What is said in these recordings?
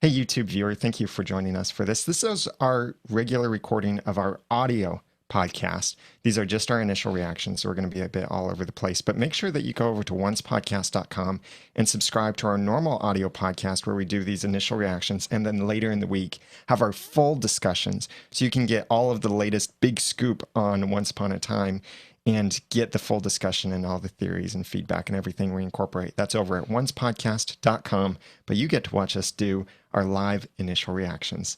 Hey, YouTube viewer, thank you for joining us for this. This is our regular recording of our audio podcast. These are just our initial reactions, so we're going to be a bit all over the place. But make sure that you go over to oncepodcast.com and subscribe to our normal audio podcast where we do these initial reactions, and then later in the week have our full discussions so you can get all of the latest big scoop on Once Upon a Time and get the full discussion and all the theories and feedback and everything we incorporate. That's over at oncepodcast.com, but you get to watch us do our live initial reactions.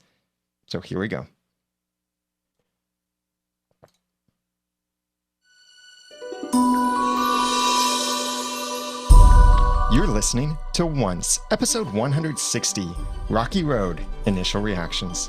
So here we go. You're listening to Once, episode 160, Rocky Road, initial reactions.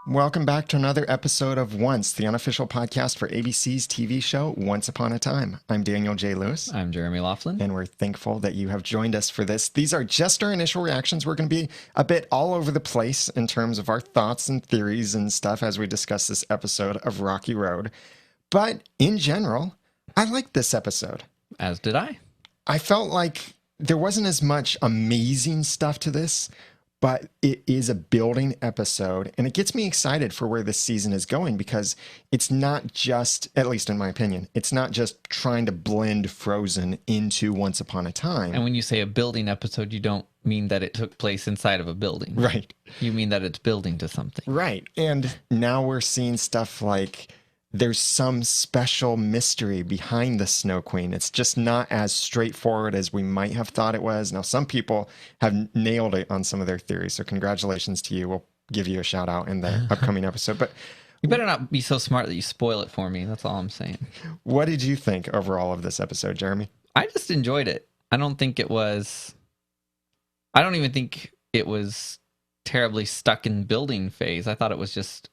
Welcome back to another episode of Once, the unofficial podcast for ABC's TV show Once Upon a Time. I'm Daniel J. Lewis. I'm Jeremy Laughlin. And we're thankful that you have joined us for this. These are just our initial reactions. We're going to be a bit all over the place in terms of our thoughts and theories and stuff as we discuss this episode of Rocky Road. But in general, I liked this episode. As did I. I felt like there wasn't as much amazing stuff to this, but it is a building episode, and it gets me excited for where this season is going because it's not just, at least in my opinion, it's not just trying to blend Frozen into Once Upon a Time. And when you say a building episode, you don't mean that it took place inside of a building. Right. You mean that it's building to something. Right. And now we're seeing stuff like there's some special mystery behind the Snow Queen. It's just not as straightforward as we might have thought it was. Now, some people have nailed it on some of their theories, so congratulations to you. We'll give you a shout out in the upcoming episode. But you better not be so smart that you spoil it for me. That's all I'm saying. What did you think overall of this episode, Jeremy? I just enjoyed it. I don't even think it was terribly stuck in building phase. I thought it was just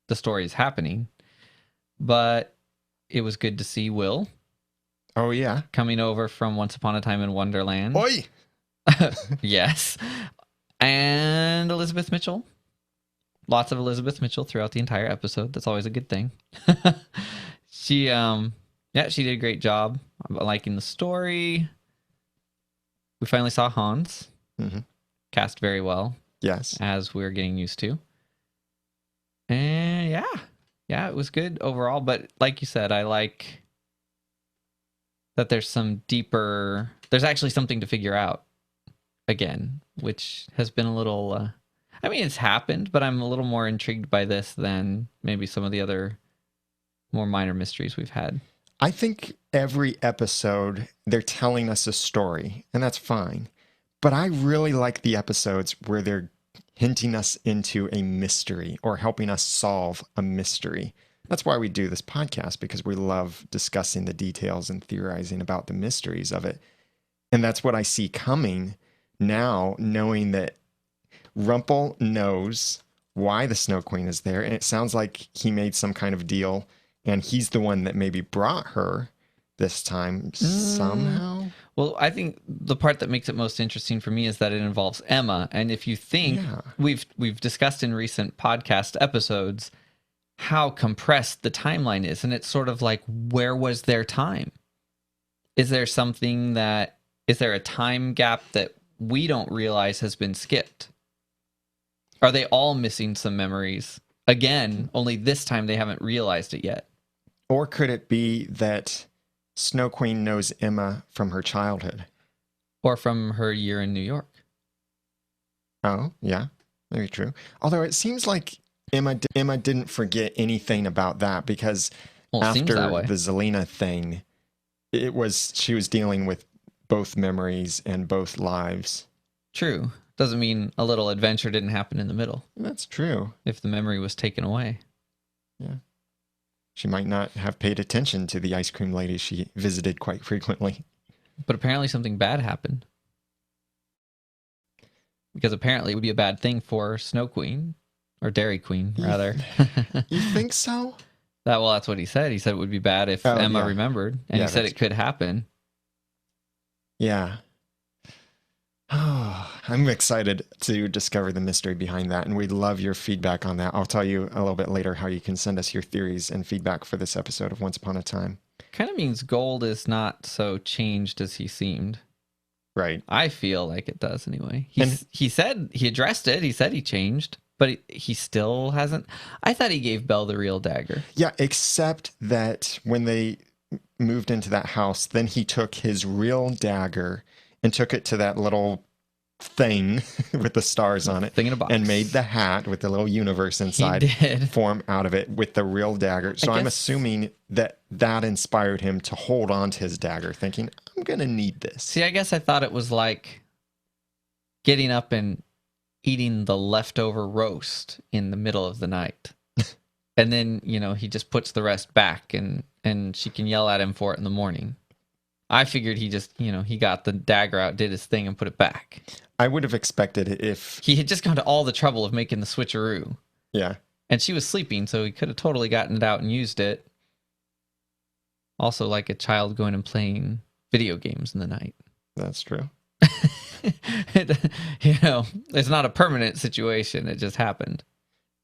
the story is happening. But it was good to see Will. Oh, yeah. Coming over from Once Upon a Time in Wonderland. Oi! Yes. And Elizabeth Mitchell. Lots of Elizabeth Mitchell throughout the entire episode. That's always a good thing. She did a great job. I'm liking the story. We finally saw Hans. Mm-hmm. Cast very well. Yes. As we're getting used to. And yeah, it was good overall. But like you said, I like that there's actually something to figure out again, which has been a little, it's happened, but I'm a little more intrigued by this than maybe some of the other more minor mysteries we've had. I think every episode they're telling us a story, and that's fine. But I really like the episodes where they're hinting us into a mystery or helping us solve a mystery. That's why we do this podcast, because we love discussing the details and theorizing about the mysteries of it. And that's what I see coming now, knowing that Rumpel knows why the Snow Queen is there. And it sounds like he made some kind of deal, and he's the one that maybe brought her this time somehow. Well, I think the part that makes it most interesting for me is that it involves Emma. And if you think, we've discussed in recent podcast episodes how compressed the timeline is. And it's sort of like, where was their time? Is there a time gap that we don't realize has been skipped? Are they all missing some memories? Again, only this time they haven't realized it yet. Or could it be that Snow Queen knows Emma from her childhood? Or from her year in New York. Oh, yeah, maybe true. Although it seems like Emma didn't forget anything about that, because after the Zelina thing, she was dealing with both memories and both lives. True. Doesn't mean a little adventure didn't happen in the middle. That's true. If the memory was taken away. Yeah. She might not have paid attention to the ice cream lady she visited quite frequently. But apparently something bad happened. Because apparently it would be a bad thing for Snow Queen, or Dairy Queen, rather. You think so? That's what he said. He said it would be bad if Emma remembered. And he said it could happen. Yeah. Oh, I'm excited to discover the mystery behind that, and we'd love your feedback on that. I'll tell you a little bit later how you can send us your theories and feedback for this episode of Once Upon a Time. Kind of means Gold is not so changed as he seemed. Right. I feel like it does anyway. And He said he addressed it. He said he changed, but he still hasn't. I thought he gave Belle the real dagger. yeah, except that when they moved into that house, then he took his real dagger and took it to that little thing with the stars on it Thing in a box. and made the hat with the little universe inside He did. form out of it with the real dagger. So I'm guess- assuming that that inspired him to hold on to his dagger, thinking, I'm going to need this. See, I guess I thought it was like getting up and eating the leftover roast in the middle of the night. And then, he just puts the rest back and she can yell at him for it in the morning. I figured he just, he got the dagger out, did his thing, and put it back. I would have expected if... He had just gone to all the trouble of making the switcheroo. Yeah. And she was sleeping, so he could have totally gotten it out and used it. Also, like a child going and playing video games in the night. That's true. It's not a permanent situation. It just happened.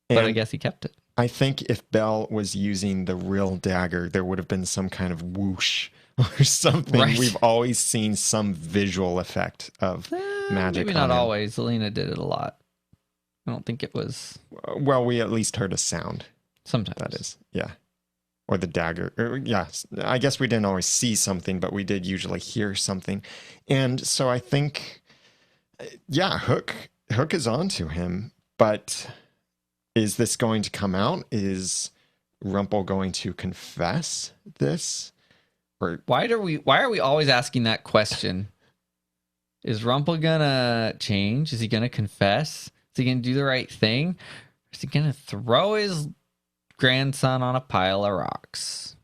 But I guess he kept it. I think if Belle was using the real dagger, there would have been some kind of whoosh or something. Right. We've always seen some visual effect of magic. Maybe not always. Zelina did it a lot. I don't think it was. Well, we at least heard a sound. Sometimes. That is, yeah. Or the dagger. Yeah, I guess we didn't always see something, but we did usually hear something. And so I think, yeah, Hook is onto him. But is this going to come out? Is Rumpel going to confess this? Or Why are we always asking that question? Is Rumpel gonna change? Is he gonna confess? Is he gonna do the right thing? Or is he gonna throw his grandson on a pile of rocks?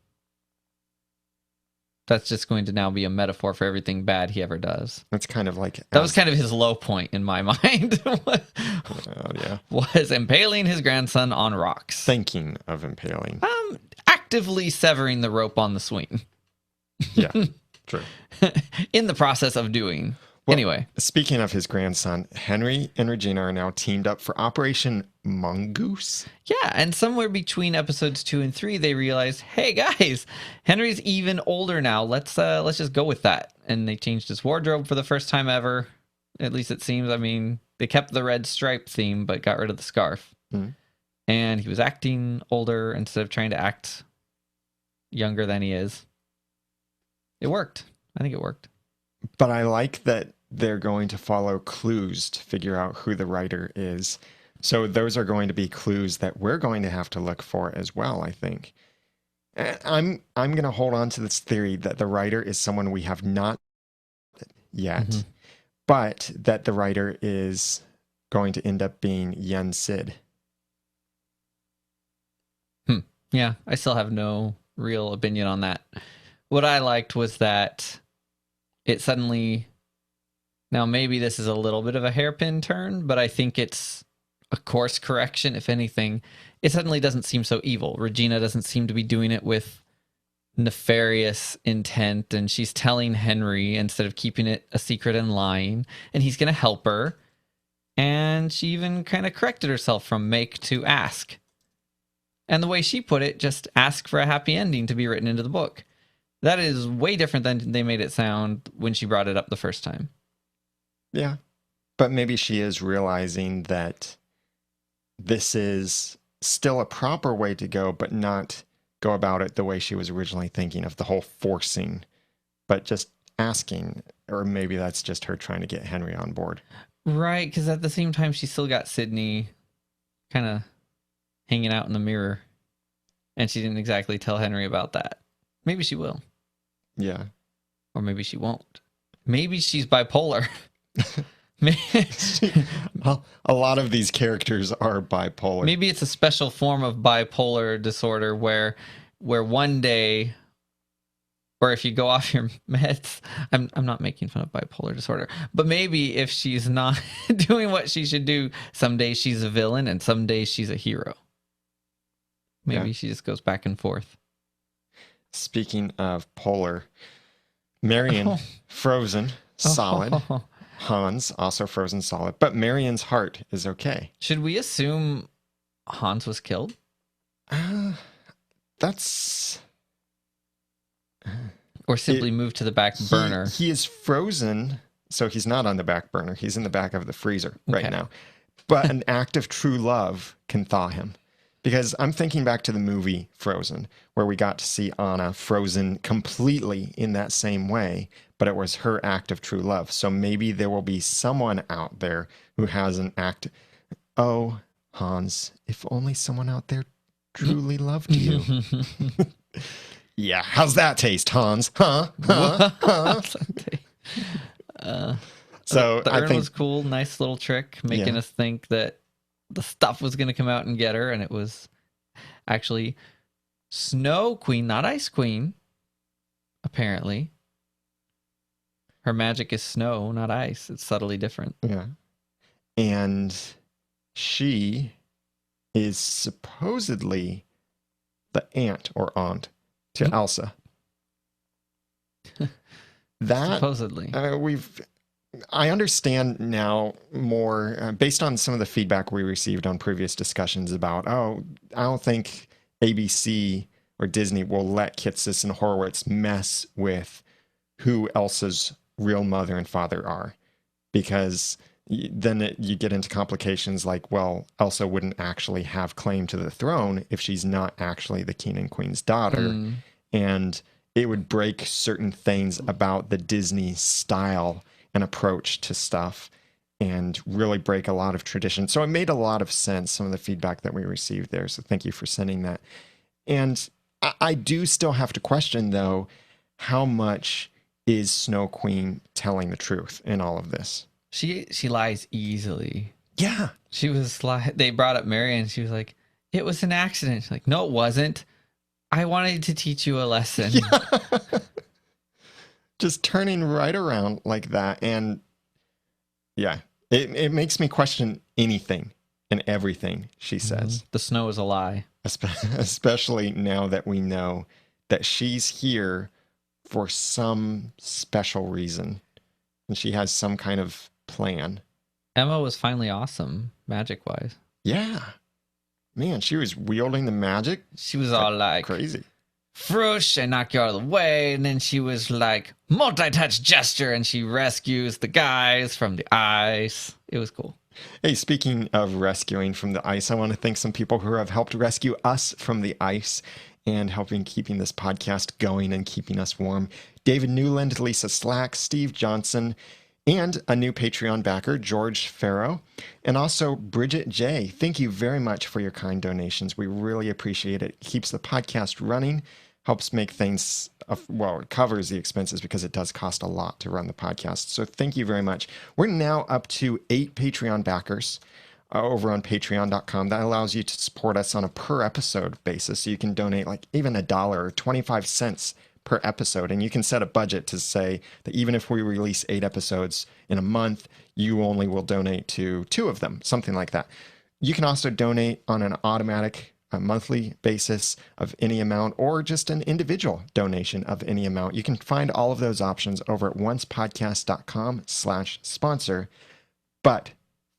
That's just going to now be a metaphor for everything bad he ever does. It's kind of like... That was kind of his low point in my mind. Yeah. Was impaling his grandson on rocks. Thinking of impaling. Actively severing the rope on the swing. Yeah, true. In the process of doing. Well, anyway. Speaking of his grandson, Henry and Regina are now teamed up for Operation Mongoose. Yeah, and somewhere between episodes 2 and 3, they realized, hey guys, Henry's even older now. Let's just go with that. And they changed his wardrobe for the first time ever. At least it seems. I mean, they kept the red stripe theme, but got rid of the scarf. Mm-hmm. And he was acting older instead of trying to act younger than he is. It worked. I think it worked. But I like that they're going to follow clues to figure out who the writer is. So those are going to be clues that we're going to have to look for as well, I think. I'm going to hold on to this theory that the writer is someone we have not yet, but that the writer is going to end up being Yen Sid. Yeah, I still have no real opinion on that. What I liked was that it suddenly... Now, maybe this is a little bit of a hairpin turn, but I think it's a course correction, if anything. It suddenly doesn't seem so evil. Regina doesn't seem to be doing it with nefarious intent, and she's telling Henry instead of keeping it a secret and lying, and he's going to help her. And she even kind of corrected herself from make to ask. And the way she put it, just ask for a happy ending to be written into the book. That is way different than they made it sound when she brought it up the first time. Yeah. But maybe she is realizing that this is still a proper way to go, but not go about it the way she was originally thinking of the whole forcing, but just asking. Or maybe that's just her trying to get Henry on board. Right, because at the same time, she still got Sydney kind of hanging out in the mirror. And she didn't exactly tell Henry about that. Maybe she will. Yeah. Or maybe she won't. Maybe she's bipolar. A lot of these characters are bipolar. Maybe it's a special form of bipolar disorder where one day, or if you go off your meds, I'm not making fun of bipolar disorder, but maybe if she's not doing what she should do, some days she's a villain and some days she's a hero. Maybe she just goes back and forth. Speaking of polar, Marion, Frozen, solid. Oh. Hans, also frozen solid. But Marion's heart is okay. Should we assume Hans was killed? That's... Or simply moved to the back burner? He is frozen, so he's not on the back burner. He's in the back of the freezer right now. But an act of true love can thaw him. Because I'm thinking back to the movie Frozen, where we got to see Anna frozen completely in that same way, but it was her act of true love. So maybe there will be someone out there who has an act. Oh, Hans, if only someone out there truly loved you. Yeah, how's that taste, Hans? Huh? So the I urn think was cool. Nice little trick, making us think that the stuff was going to come out and get her, and it was actually Snow Queen, not Ice Queen. Apparently, her magic is snow, not ice. It's subtly different. Yeah, and she is supposedly the aunt to Elsa. That supposedly I understand now more based on some of the feedback we received on previous discussions about, I don't think ABC or Disney will let Kitsis and Horowitz mess with who Elsa's real mother and father are, because then you get into complications like, well, Elsa wouldn't actually have claim to the throne if she's not actually the king and queen's daughter. And it would break certain things about the Disney style and approach to stuff and really break a lot of tradition. So it made a lot of sense, some of the feedback that we received there. So thank you for sending that. And I do still have to question, though, how much is Snow Queen telling the truth in all of this? She lies easily. Yeah. She was like, they brought up Marion. She was like, it was an accident. She's like, no, it wasn't. I wanted to teach you a lesson. Yeah. Just turning right around like that. And yeah, it makes me question anything and everything she says. The snow is a lie. Especially now that we know that she's here for some special reason. And she has some kind of plan. Emma was finally awesome, magic-wise. Yeah. Man, she was wielding the magic. She was all like, crazy. Frush, and knock you out of the way. And then she was like, multi-touch gesture, and she rescues the guys from the ice. It was cool. Hey, speaking of rescuing from the ice, I want to thank some people who have helped rescue us from the ice and helping keeping this podcast going and keeping us warm. David Newland, Lisa Slack, Steve Johnson, and a new Patreon backer, George Farrow, and also Bridget J. Thank you very much for your kind donations. We really appreciate it. It keeps the podcast running, helps make things, well, it covers the expenses because it does cost a lot to run the podcast. So thank you very much. We're now up to 8 Patreon backers over on patreon.com. That allows you to support us on a per episode basis. So you can donate like even $1 or 25 cents per episode. And you can set a budget to say that even if we release 8 episodes in a month, you only will donate to 2 of them, something like that. You can also donate on an automatic monthly basis of any amount, or just an individual donation of any amount. You can find all of those options over at oncepodcast.com/sponsor. But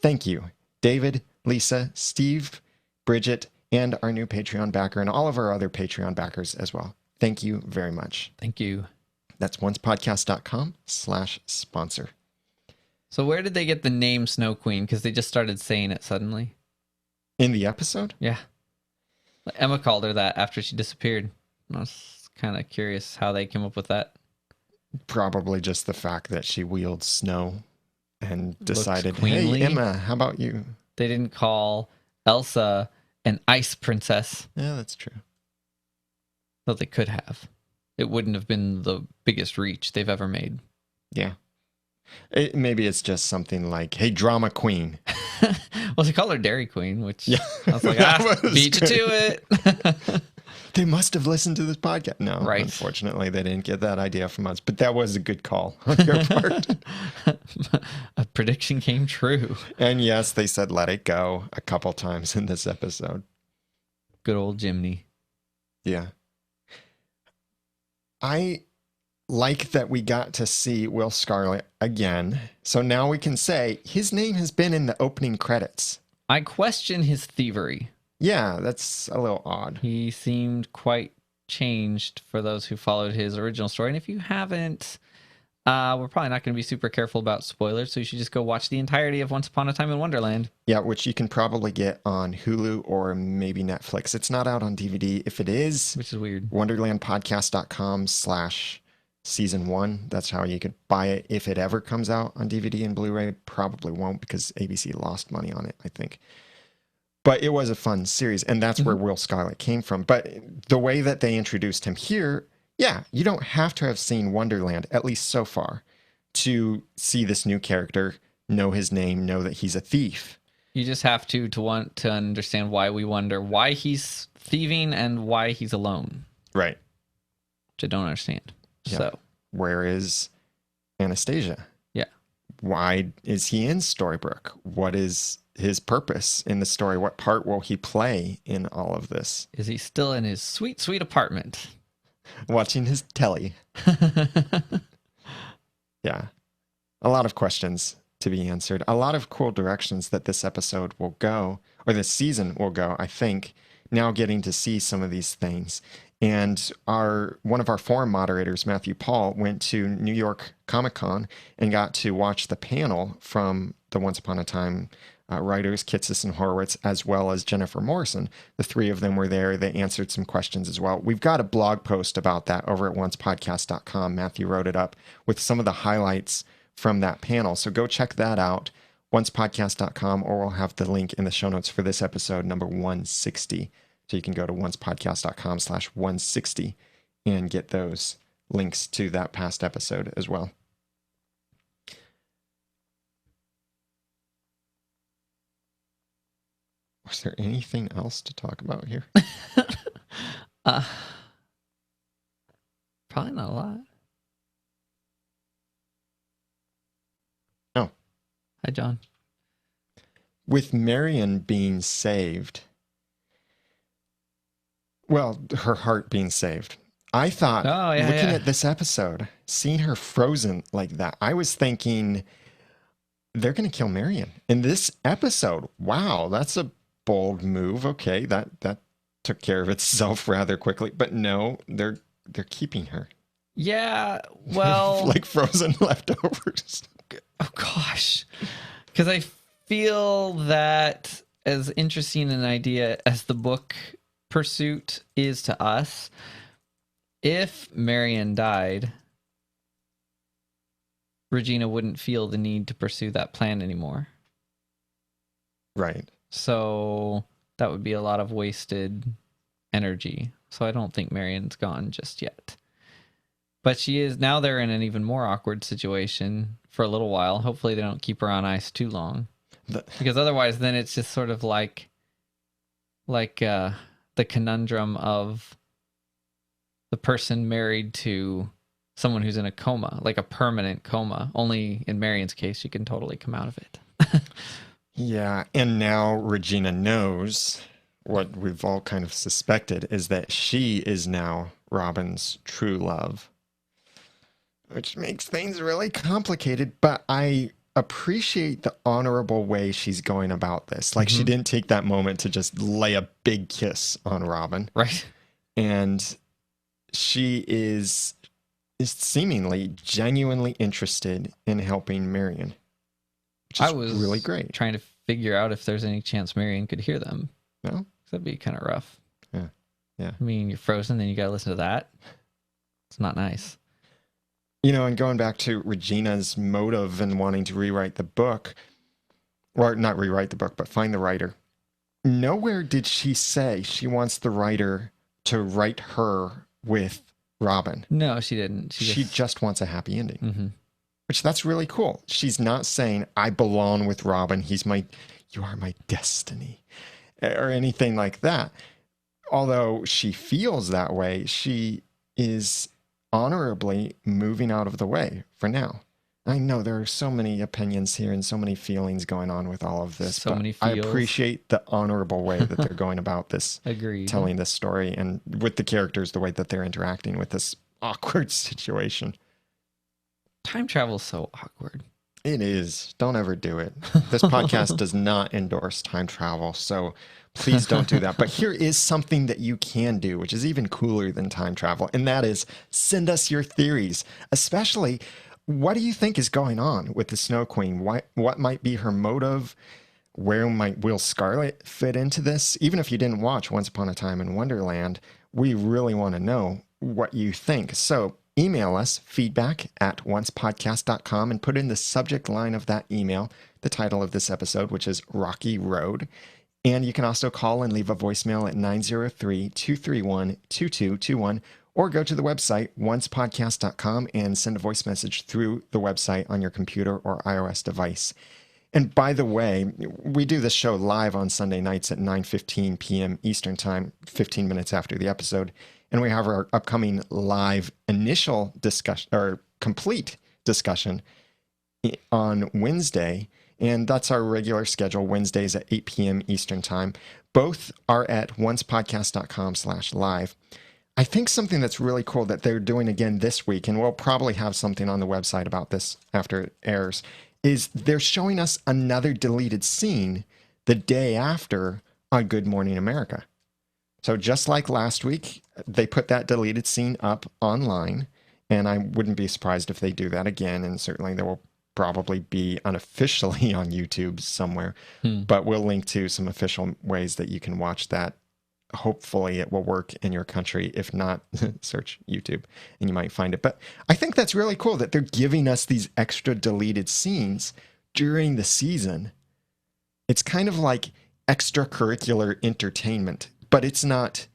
thank you, David, Lisa, Steve, Bridget, and our new Patreon backer, and all of our other Patreon backers as well. Thank you very much. Thank you. That's oncepodcast.com/sponsor. So where did they get the name Snow Queen? Because they just started saying it suddenly. In the episode? Yeah. Emma called her that after she disappeared. I was kind of curious how they came up with that. Probably just the fact that she wields snow and decided, queenly. Hey, Emma, how about you? They didn't call Elsa an ice princess. Yeah, that's true. Though they could have. It wouldn't have been the biggest reach they've ever made. Yeah. Maybe it's just something like, hey, drama queen. Well, they call her Dairy Queen, which Yeah. I was like, beat you to it. They must have listened to this podcast. No, right. Unfortunately, they didn't get that idea from us. But that was a good call on your part. A prediction came true. And yes, they said let it go a couple times in this episode. Good old Jiminy. Yeah. I like that we got to see Will Scarlet again. So now we can say his name has been in the opening credits. I question his thievery. Yeah, that's a little odd. He seemed quite changed for those who followed his original story. And if you haven't, we're probably not going to be super careful about spoilers, so you should just go watch the entirety of Once Upon a Time in Wonderland. Yeah, which you can probably get on Hulu or maybe Netflix. It's not out on DVD. If it is, which is weird, wonderlandpodcast.com/season1. That's how you could buy it. If it ever comes out on DVD and Blu-ray, probably won't because ABC lost money on it, I think. But it was a fun series, and that's where Will Scarlet came from. But the way that they introduced him here, yeah, you don't have to have seen Wonderland, at least so far, to see this new character, know his name, know that he's a thief. You just have to want to understand why we wonder why he's thieving and why he's alone. Right. Which I don't understand. Yeah. So where is Anastasia? Yeah. Why is he in Storybrooke? What is his purpose in the story? What part will he play in all of this? Is he still in his sweet, sweet apartment? Watching his telly. Yeah. A lot of questions to be answered. A lot of cool directions that this episode will go, or this season will go, I think, now getting to see some of these things. And one of our forum moderators, Matthew Paul, went to New York Comic Con and got to watch the panel from the Once Upon a Time writers, Kitsis and Horowitz, as well as Jennifer Morrison. The three of them were there. They answered some questions as well. We've got a blog post about that over at oncepodcast.com. Matthew wrote it up with some of the highlights from that panel. So go check that out, oncepodcast.com, or we'll have the link in the show notes for this episode, number 160. So you can go to oncepodcast.com/160 and get those links to that past episode as well. Was there anything else to talk about here? Probably not a lot. Oh. Hi, John. With Marion being saved, well, her heart being saved, I thought, looking at this episode, seeing her frozen like that, I was thinking they're going to kill Marion in this episode. Wow, that's a bold move. Okay, that took care of itself rather quickly. But no, they're keeping her. Yeah, well, like frozen leftovers. Oh gosh, because I feel that as interesting an idea as the book pursuit is to us, if Marion died, Regina wouldn't feel the need to pursue that plan anymore. Right. So that would be a lot of wasted energy. So I don't think Marion's gone just yet. But she is, now they're in an even more awkward situation for a little while. Hopefully they don't keep her on ice too long. Because otherwise then it's just sort of like the conundrum of the person married to someone who's in a coma, like a permanent coma. Only in Marion's case, she can totally come out of it. Yeah, and now Regina knows what we've all kind of suspected, is that she is now Robin's true love, which makes things really complicated, but I appreciate the honorable way she's going about this. Like, she didn't take that moment to just lay a big kiss on Robin. Right. And she is seemingly genuinely interested in helping Marion. I was really great. Trying to figure out if there's any chance Marion could hear them. No? That'd be kind of rough. Yeah. Yeah. I mean, you're frozen, then you gotta listen to that. It's not nice. You know, and going back to Regina's motive and wanting to rewrite the book, or not rewrite the book, but find the writer. Nowhere did she say she wants the writer to write her with Robin. No, she didn't. She just wants a happy ending. Mm-hmm. Which that's really cool. She's not saying, I belong with Robin. You are my destiny, or anything like that. Although she feels that way, she is honorably moving out of the way for now. I know there are so many opinions here and so many feelings going on with all of this. So many I feels. appreciate the honorable way that they're going about this, Agreed. telling this story, and with the characters, the way that they're interacting with this awkward situation. Time travel is so awkward. It is. Don't ever do it. This podcast does not endorse time travel, so please don't do that. But here is something that you can do, which is even cooler than time travel, and that is send us your theories, especially what do you think is going on with the Snow Queen? What might be her motive? Where might Will Scarlet fit into this? Even if you didn't watch Once Upon a Time in Wonderland, we really want to know what you think. So email us feedback@oncepodcast.com and put in the subject line of that email the title of this episode, which is Rocky Road. And you can also call and leave a voicemail at 903-231-2221 or go to the website oncepodcast.com and send a voice message through the website on your computer or iOS device. And by the way, we do this show live on Sunday nights at 9:15 p.m. Eastern Time, 15 minutes after the episode. And we have our upcoming live initial discussion or complete discussion on Wednesday. And that's our regular schedule, Wednesdays at 8 p.m. Eastern Time. Both are at oncepodcast.com/live. I think something that's really cool that they're doing again this week, and we'll probably have something on the website about this after it airs, is they're showing us another deleted scene the day after on Good Morning America. So just like last week, they put that deleted scene up online, and I wouldn't be surprised if they do that again, and certainly there will probably be unofficially on YouTube somewhere, but we'll link to some official ways that you can watch that. Hopefully it will work in your country. If not, search YouTube and you might find it. But I think that's really cool that they're giving us these extra deleted scenes during the season. It's kind of like extracurricular entertainment, but it's not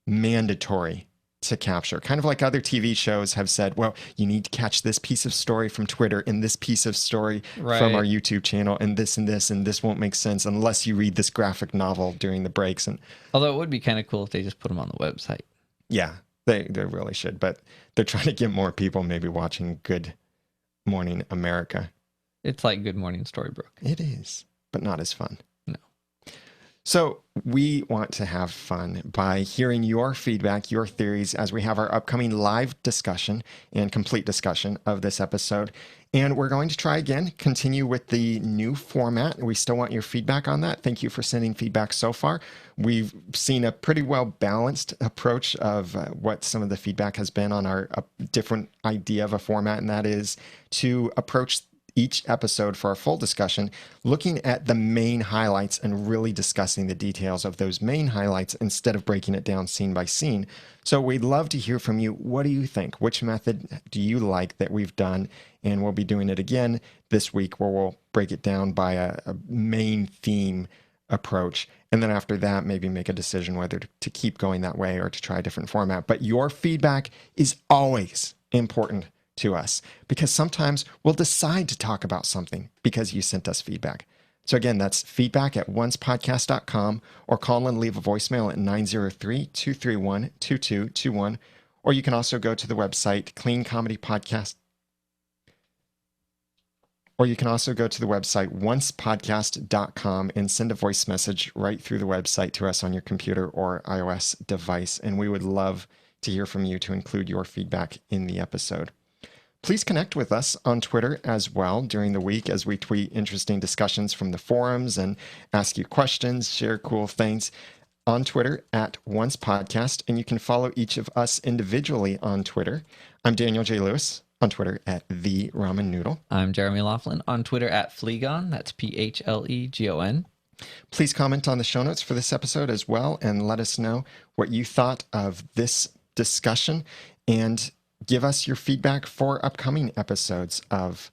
mandatory to capture. Kind of like other TV shows have said, well, you need to catch this piece of story from Twitter and this piece of story from our YouTube channel and this, and this won't make sense unless you read this graphic novel during the breaks. And although it would be kind of cool if they just put them on the website. Yeah, they really should, but they're trying to get more people maybe watching Good Morning America. It's like Good Morning Storybrooke. It is, but not as fun. No. So we want to have fun by hearing your feedback, your theories, as we have our upcoming live discussion and complete discussion of this episode. And we're going to try again, continue with the new format. We still want your feedback on that. Thank you for sending feedback so far. We've seen a pretty well balanced approach of what some of the feedback has been on our different idea of a format, and that is to approach each episode for our full discussion, looking at the main highlights and really discussing the details of those main highlights instead of breaking it down scene by scene. So we'd love to hear from you. What do you think? Which method do you like that we've done? And we'll be doing it again this week where we'll break it down by a main theme approach. And then after that, maybe make a decision whether to keep going that way or to try a different format. But your feedback is always important to us, because sometimes we'll decide to talk about something because you sent us feedback. So again, that's feedback@oncepodcast.com, or call and leave a voicemail at 903-231-2221. Or you can also go to the website Clean Comedy Podcast. Or you can also go to the website oncepodcast.com and send a voice message right through the website to us on your computer or iOS device. And we would love to hear from you to include your feedback in the episode. Please connect with us on Twitter as well during the week as we tweet interesting discussions from the forums and ask you questions, share cool things on Twitter @OncePodcast. And you can follow each of us individually on Twitter. I'm Daniel J. Lewis on Twitter @TheRamenNoodle. I'm Jeremy Laughlin on Twitter @Phlegon. That's PHLEGON. Please comment on the show notes for this episode as well and let us know what you thought of this discussion, and give us your feedback for upcoming episodes of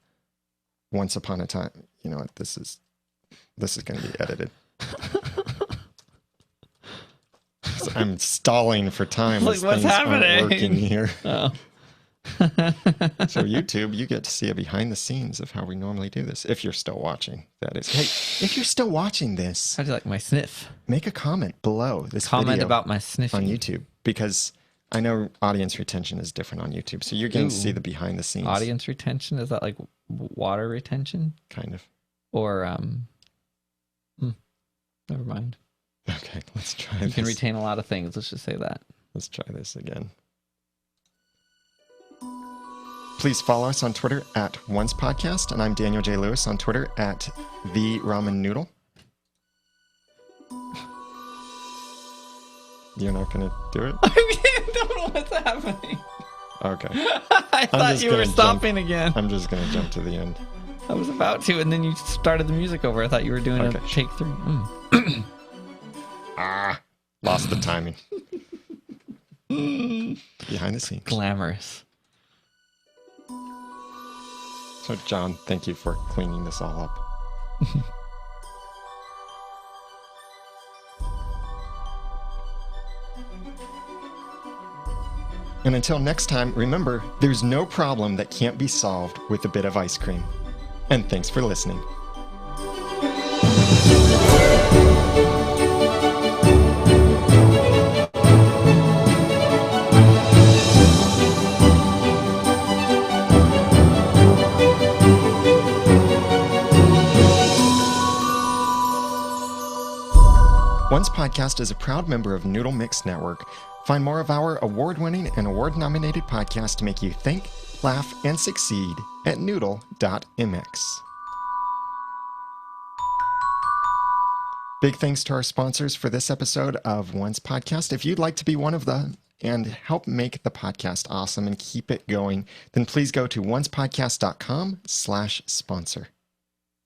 Once Upon a Time. You know what? This is going to be edited. I'm stalling for time. Like, what's happening? Working here. Oh. So YouTube, you get to see a behind the scenes of how we normally do this. If you're still watching, that is. Hey, if you're still watching this, how do you like my sniff? Make a comment below this comment video about my sniffing on YouTube, because I know audience retention is different on YouTube. So you're getting to see the behind the scenes. Audience retention? Is that like water retention? Kind of. Or, never mind. Okay, let's try this. You can retain a lot of things. Let's just say that. Let's try this again. Please follow us on Twitter at Once Podcast, and I'm Daniel J. Lewis on Twitter at The Ramen Noodle. You're not going to do it? I don't know what's happening. Okay. I thought you were stopping again. I'm just going to jump to the end. I was about to, and then you started the music over. I thought you were doing a take 3. Lost the timing. Behind the scenes. Glamorous. So, John, thank you for cleaning this all up. And until next time, remember, there's no problem that can't be solved with a bit of ice cream. And thanks for listening. Once Podcast is a proud member of Noodle.mx Network. Find more of our award-winning and award-nominated podcasts to make you think, laugh, and succeed at Noodle.mx. Big thanks to our sponsors for this episode of Once Podcast. If you'd like to be one of them and help make the podcast awesome and keep it going, then please go to oncepodcast.com/sponsor.